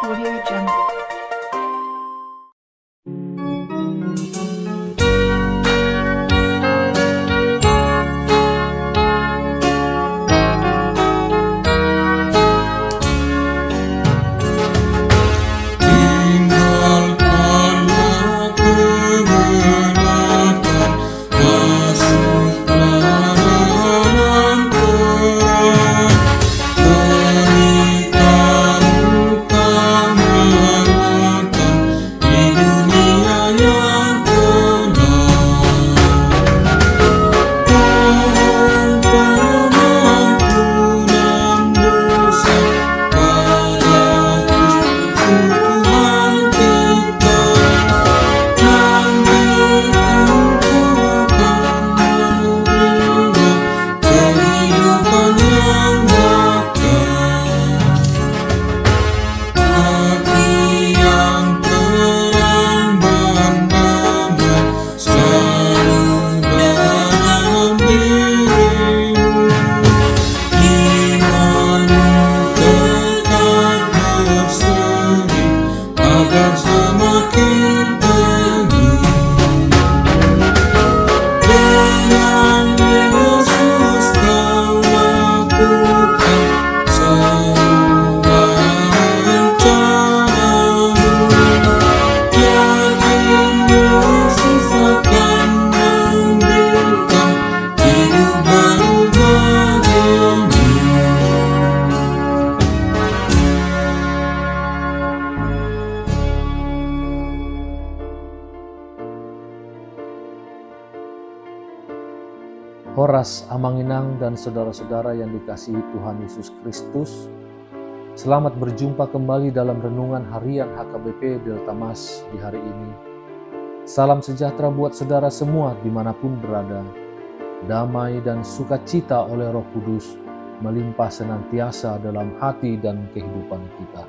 Audio Jungle. Horas, Amanginang, dan saudara-saudara yang dikasihi Tuhan Yesus Kristus, selamat berjumpa kembali dalam renungan harian HKBP Delta Mas di hari ini. Salam sejahtera buat saudara semua dimanapun berada. Damai dan sukacita oleh Roh Kudus melimpah senantiasa dalam hati dan kehidupan kita.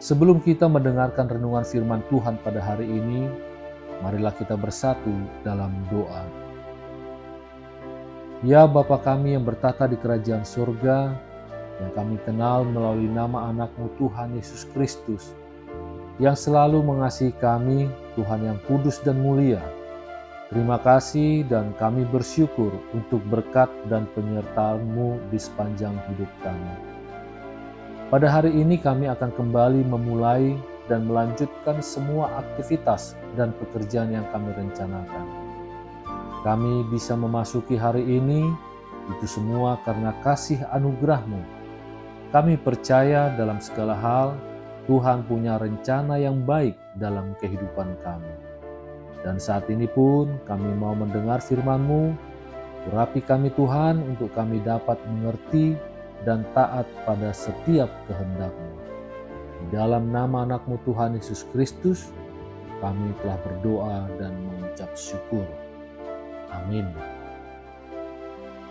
Sebelum kita mendengarkan renungan firman Tuhan pada hari ini, marilah kita bersatu dalam doa. Ya Bapa kami yang bertata di kerajaan surga, yang kami kenal melalui nama anak-Mu Tuhan Yesus Kristus, yang selalu mengasihi kami, Tuhan yang kudus dan mulia. Terima kasih dan kami bersyukur untuk berkat dan penyertaan-Mu di sepanjang hidup kami. Pada hari ini kami akan kembali memulai dan melanjutkan semua aktivitas dan pekerjaan yang kami rencanakan. Kami bisa memasuki hari ini, itu semua karena kasih anugerah-Mu. Kami percaya dalam segala hal, Tuhan punya rencana yang baik dalam kehidupan kami. Dan saat ini pun kami mau mendengar firman-Mu, urapi kami Tuhan untuk kami dapat mengerti dan taat pada setiap kehendak-Mu. Di dalam nama anak-Mu Tuhan Yesus Kristus, kami telah berdoa dan mengucap syukur. Amin.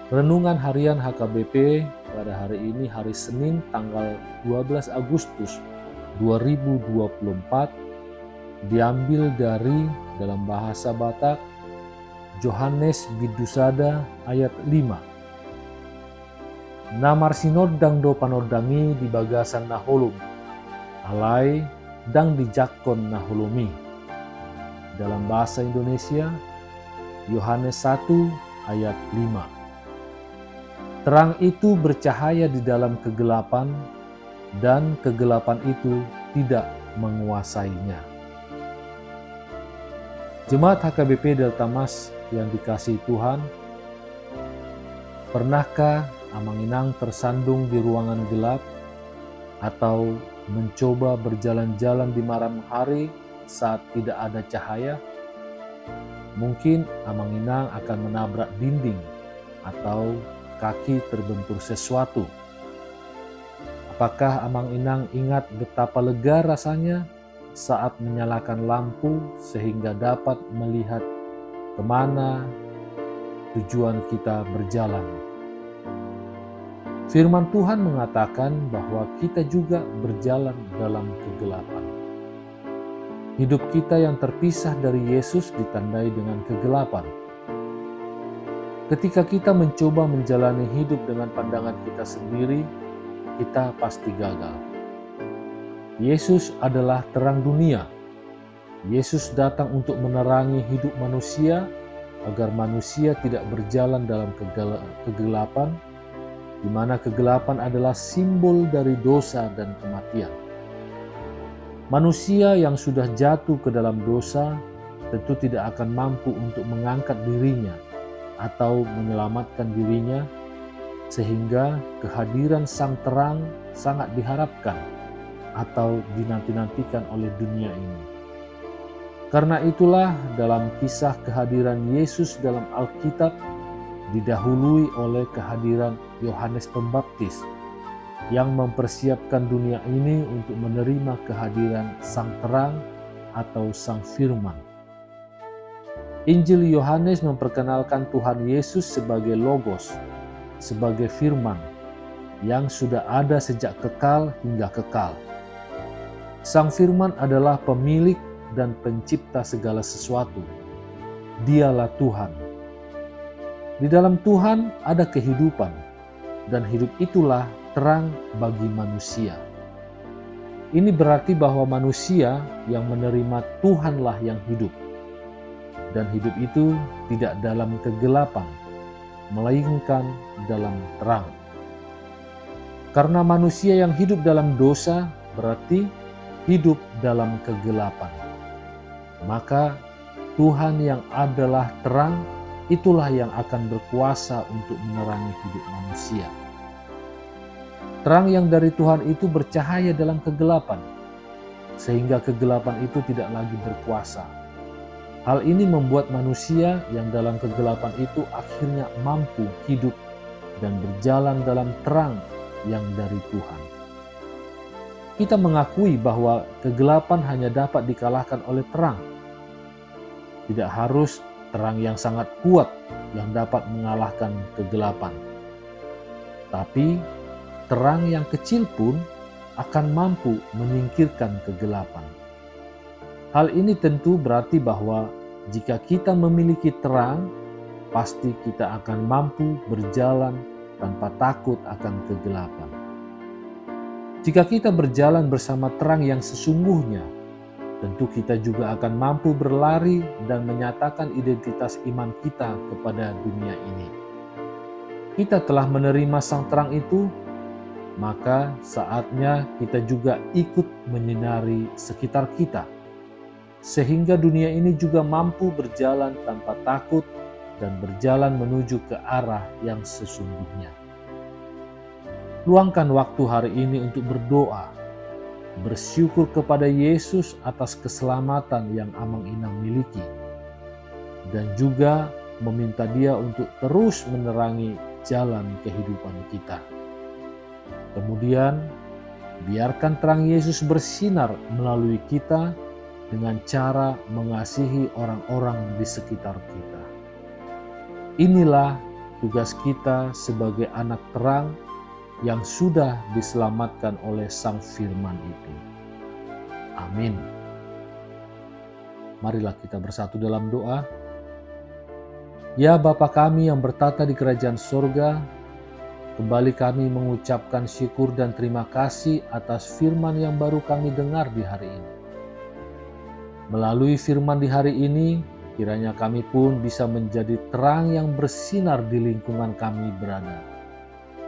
Renungan harian HKBP pada hari ini hari Senin tanggal 12 Agustus 2024 diambil dari dalam bahasa Batak Johannes Bidusada ayat 5. Namar sinodang do panodangi di bagasan naholum, alai dang di jakon naholumi. Dalam bahasa Indonesia Yohanes 1 ayat 5. Terang itu bercahaya di dalam kegelapan, dan kegelapan itu tidak menguasainya. Jemaat HKBP Delta Mas yang dikasihi Tuhan, pernahkah Amanginang tersandung di ruangan gelap atau mencoba berjalan-jalan di malam hari saat tidak ada cahaya? Mungkin Amanginang akan menabrak dinding atau kaki terbentur sesuatu. Apakah Amanginang ingat betapa lega rasanya saat menyalakan lampu sehingga dapat melihat kemana tujuan kita berjalan? Firman Tuhan mengatakan bahwa kita juga berjalan dalam kegelapan. Hidup kita yang terpisah dari Yesus ditandai dengan kegelapan. Ketika kita mencoba menjalani hidup dengan pandangan kita sendiri, kita pasti gagal. Yesus adalah terang dunia. Yesus datang untuk menerangi hidup manusia agar manusia tidak berjalan dalam kegelapan, di mana kegelapan adalah simbol dari dosa dan kematian. Manusia yang sudah jatuh ke dalam dosa tentu tidak akan mampu untuk mengangkat dirinya atau menyelamatkan dirinya, sehingga kehadiran Sang Terang sangat diharapkan atau dinanti-nantikan oleh dunia ini. Karena itulah dalam kisah kehadiran Yesus dalam Alkitab didahului oleh kehadiran Yohanes Pembaptis yang mempersiapkan dunia ini untuk menerima kehadiran Sang Terang atau Sang Firman. Injil Yohanes memperkenalkan Tuhan Yesus sebagai Logos, sebagai Firman yang sudah ada sejak kekal hingga kekal. Sang Firman adalah pemilik dan pencipta segala sesuatu. Dialah Tuhan. Di dalam Tuhan ada kehidupan, dan hidup itulah terang bagi manusia. Ini berarti bahwa manusia yang menerima Tuhanlah yang hidup, dan hidup itu tidak dalam kegelapan, melainkan dalam terang. Karena manusia yang hidup dalam dosa berarti hidup dalam kegelapan. Maka Tuhan yang adalah terang, itulah yang akan berkuasa untuk menerangi hidup manusia. Terang yang dari Tuhan itu bercahaya dalam kegelapan, sehingga kegelapan itu tidak lagi berkuasa. Hal ini membuat manusia yang dalam kegelapan itu akhirnya mampu hidup dan berjalan dalam terang yang dari Tuhan. Kita mengakui bahwa kegelapan hanya dapat dikalahkan oleh terang. Tidak harus terang yang sangat kuat yang dapat mengalahkan kegelapan. Tapi terang yang kecil pun akan mampu menyingkirkan kegelapan. Hal ini tentu berarti bahwa jika kita memiliki terang, pasti kita akan mampu berjalan tanpa takut akan kegelapan. Jika kita berjalan bersama terang yang sesungguhnya, tentu kita juga akan mampu berlari dan menyatakan identitas iman kita kepada dunia ini. Kita telah menerima Sang Terang itu, maka saatnya kita juga ikut menyinari sekitar kita, sehingga dunia ini juga mampu berjalan tanpa takut dan berjalan menuju ke arah yang sesungguhnya. Luangkan waktu hari ini untuk berdoa, bersyukur kepada Yesus atas keselamatan yang Amang Inang miliki, dan juga meminta Dia untuk terus menerangi jalan kehidupan kita. Kemudian, biarkan terang Yesus bersinar melalui kita dengan cara mengasihi orang-orang di sekitar kita. Inilah tugas kita sebagai anak terang yang sudah diselamatkan oleh Sang Firman itu. Amin. Marilah kita bersatu dalam doa. Ya Bapa kami yang bertata di kerajaan sorga, kembali kami mengucapkan syukur dan terima kasih atas firman yang baru kami dengar di hari ini. Melalui firman di hari ini, kiranya kami pun bisa menjadi terang yang bersinar di lingkungan kami berada,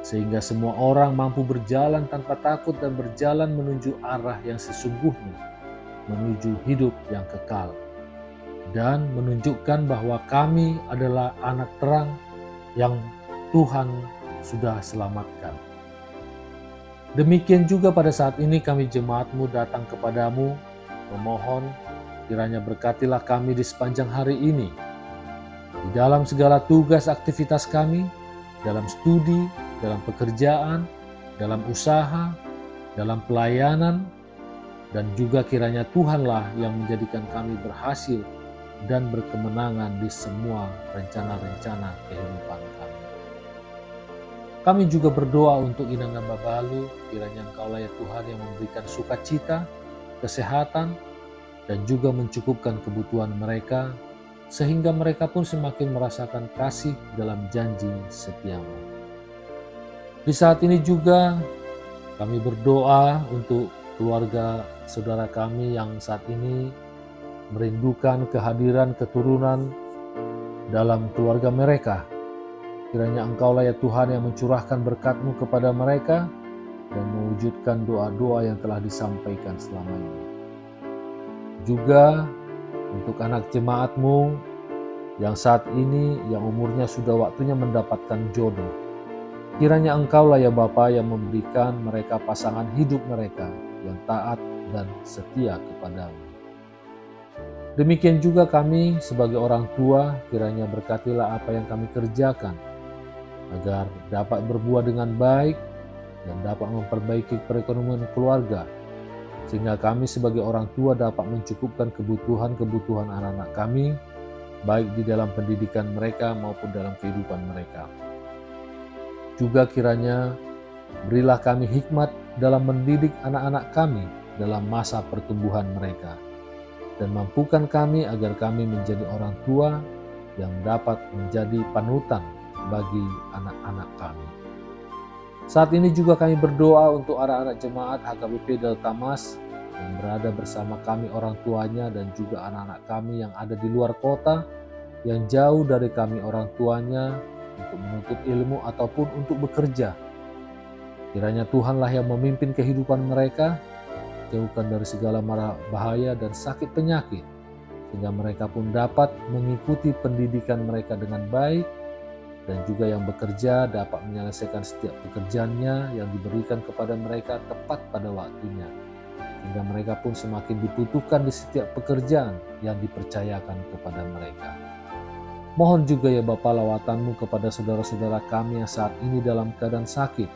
sehingga semua orang mampu berjalan tanpa takut dan berjalan menuju arah yang sesungguhnya, menuju hidup yang kekal, dan menunjukkan bahwa kami adalah anak terang yang Tuhan sudah selamatkan. Demikian juga pada saat ini kami jemaat-Mu datang kepadamu, memohon kiranya berkatilah kami di sepanjang hari ini, di dalam segala tugas aktivitas kami, dalam studi, dalam pekerjaan, dalam usaha, dalam pelayanan, dan juga kiranya Tuhanlah yang menjadikan kami berhasil dan berkemenangan di semua rencana-rencana kehidupan kami. Kami juga berdoa untuk Inang dan Babalu, kiranya Engkaulah ya Tuhan yang memberikan sukacita, kesehatan, dan juga mencukupkan kebutuhan mereka, sehingga mereka pun semakin merasakan kasih dalam janji setia-Mu. Di saat ini juga kami berdoa untuk keluarga saudara kami yang saat ini merindukan kehadiran keturunan dalam keluarga mereka. Kiranya Engkaulah ya Tuhan yang mencurahkan berkat-Mu kepada mereka dan mewujudkan doa-doa yang telah disampaikan selama ini. Juga untuk anak jemaat-Mu yang saat ini yang umurnya sudah waktunya mendapatkan jodoh. Kiranya Engkaulah ya Bapa yang memberikan mereka pasangan hidup mereka yang taat dan setia kepadamu. Demikian juga kami sebagai orang tua, kiranya berkatilah apa yang kami kerjakan, agar dapat berbuah dengan baik dan dapat memperbaiki perekonomian keluarga, sehingga kami sebagai orang tua dapat mencukupkan kebutuhan-kebutuhan anak-anak kami, baik di dalam pendidikan mereka maupun dalam kehidupan mereka. Juga kiranya berilah kami hikmat dalam mendidik anak-anak kami dalam masa pertumbuhan mereka, dan mampukan kami agar kami menjadi orang tua yang dapat menjadi panutan bagi anak-anak kami. Saat ini juga kami berdoa untuk anak-anak jemaat HKBP Delta Mas yang berada bersama kami orang tuanya dan juga anak-anak kami yang ada di luar kota, yang jauh dari kami orang tuanya untuk menuntut ilmu ataupun untuk bekerja. Kiranya Tuhanlah yang memimpin kehidupan mereka, jauhkan dari segala mara bahaya dan sakit penyakit, sehingga mereka pun dapat mengikuti pendidikan mereka dengan baik, dan juga yang bekerja dapat menyelesaikan setiap pekerjaannya yang diberikan kepada mereka tepat pada waktunya, sehingga mereka pun semakin dibutuhkan di setiap pekerjaan yang dipercayakan kepada mereka. Mohon juga ya Bapa lawatan-Mu kepada saudara-saudara kami yang saat ini dalam keadaan sakit,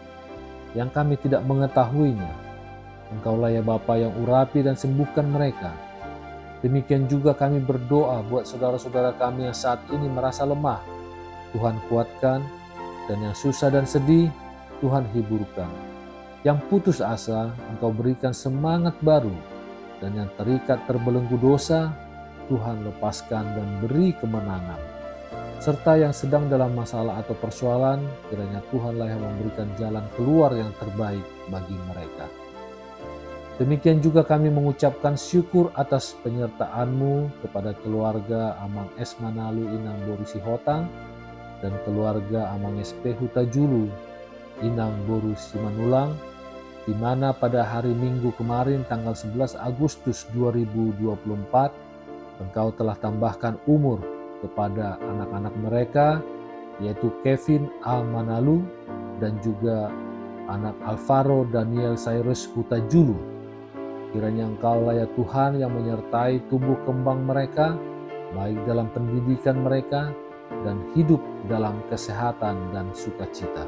yang kami tidak mengetahuinya. Engkaulah ya Bapa yang urapi dan sembuhkan mereka. Demikian juga kami berdoa buat saudara-saudara kami yang saat ini merasa lemah, Tuhan kuatkan, dan yang susah dan sedih, Tuhan hiburkan. Yang putus asa, Engkau berikan semangat baru, dan yang terikat terbelenggu dosa, Tuhan lepaskan dan beri kemenangan. Serta yang sedang dalam masalah atau persoalan, kiranya Tuhanlah yang memberikan jalan keluar yang terbaik bagi mereka. Demikian juga kami mengucapkan syukur atas penyertaan-Mu kepada keluarga Amang S. Manalu Inang Boru Sihotang, dan keluarga Amang SP Huta Julu Inang Boru Simanulang, di mana pada hari Minggu kemarin tanggal 11 Agustus 2024 Engkau telah tambahkan umur kepada anak-anak mereka, yaitu Kevin A. Manalu dan juga anak Alvaro Daniel Cyrus Huta Julu. Kiranya Engkaulah ya Tuhan yang menyertai tumbuh kembang mereka, baik dalam pendidikan mereka dan hidup dalam kesehatan dan sukacita.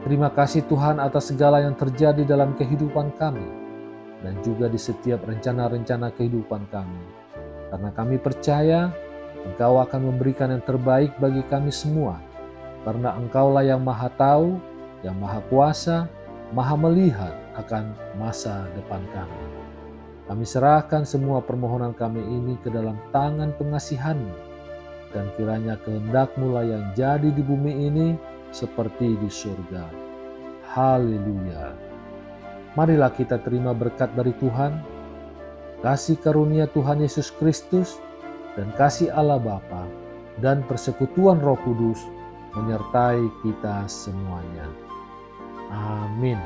Terima kasih Tuhan atas segala yang terjadi dalam kehidupan kami dan juga di setiap rencana-rencana kehidupan kami. Karena kami percaya Engkau akan memberikan yang terbaik bagi kami semua. Karena Engkaulah yang Maha Tahu, yang Maha Kuasa, Maha Melihat akan masa depan kami. Kami serahkan semua permohonan kami ini ke dalam tangan pengasihan-Mu, dan kiranya kehendak-Mu lah yang jadi di bumi ini seperti di surga. Haleluya. Marilah kita terima berkat dari Tuhan, kasih karunia Tuhan Yesus Kristus, dan kasih Allah Bapa, dan persekutuan Roh Kudus menyertai kita semuanya. Amin.